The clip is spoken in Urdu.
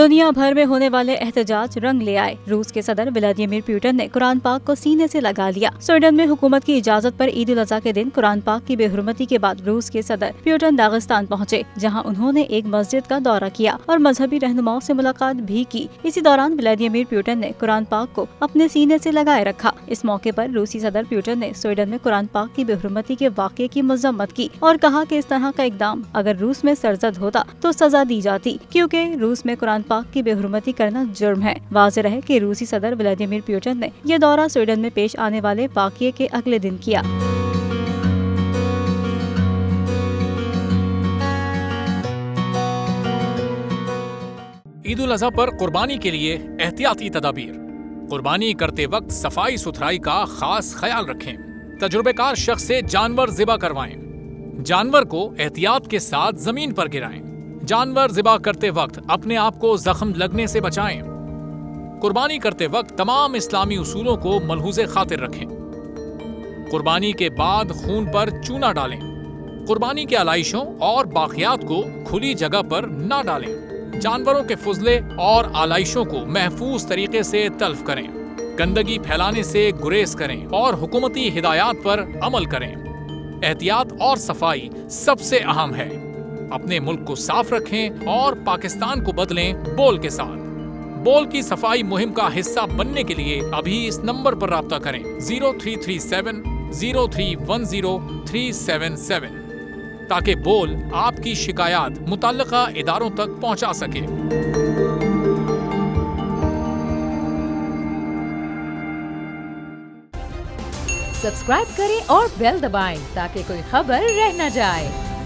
دنیا بھر میں ہونے والے احتجاج رنگ لے آئے۔ روس کے صدر ولادیمیر پوٹن نے قرآن پاک کو سینے سے لگا لیا۔ سویڈن میں حکومت کی اجازت پر عید الاضحیٰ کے دن قرآن پاک کی بے حرمتی کے بعد روس کے صدر پوٹن داغستان پہنچے، جہاں انہوں نے ایک مسجد کا دورہ کیا اور مذہبی رہنماؤں سے ملاقات بھی کی۔ اسی دوران ولادیمیر پوٹن نے قرآن پاک کو اپنے سینے سے لگائے رکھا۔ اس موقع پر روسی صدر پوٹن نے سویڈن میں قرآن پاک کی بے حرمتی کے واقعے کی مذمت کی اور کہا کہ اس طرح کا اقدام اگر روس میں سرزد ہوتا تو سزا دی جاتی، کیونکہ روس میں قرآن پاک کی بے حرمتی کرنا جرم ہے۔ واضح رہے کہ روسی صدر ولادیمیر پوٹن نے یہ دورہ سویڈن میں پیش آنے والے واقعے کے اگلے دن کیا۔ عید الاضحیٰ پر قربانی کے لیے احتیاطی تدابیر۔ قربانی کرتے وقت صفائی ستھرائی کا خاص خیال رکھیں۔ تجربہ کار شخص سے جانور ذبح کروائیں۔ جانور کو احتیاط کے ساتھ زمین پر گرائیں۔ جانور ذبح کرتے وقت اپنے آپ کو زخم لگنے سے بچائیں۔ قربانی کرتے وقت تمام اسلامی اصولوں کو ملحوظ خاطر رکھیں۔ قربانی کے بعد خون پر چونا ڈالیں۔ قربانی کے علائشوں اور باقیات کو کھلی جگہ پر نہ ڈالیں۔ جانوروں کے فضلے اور علائشوں کو محفوظ طریقے سے تلف کریں۔ گندگی پھیلانے سے گریز کریں اور حکومتی ہدایات پر عمل کریں۔ احتیاط اور صفائی سب سے اہم ہے۔ اپنے ملک کو صاف رکھیں اور پاکستان کو بدلیں بول کے ساتھ۔ بول کی صفائی مہم کا حصہ بننے کے لیے ابھی اس نمبر پر رابطہ کریں 0337 0310 377 تاکہ بول آپ کی شکایات متعلقہ اداروں تک پہنچا سکے۔ سبسکرائب کریں اور بیل دبائیں تاکہ کوئی خبر رہ نہ جائے۔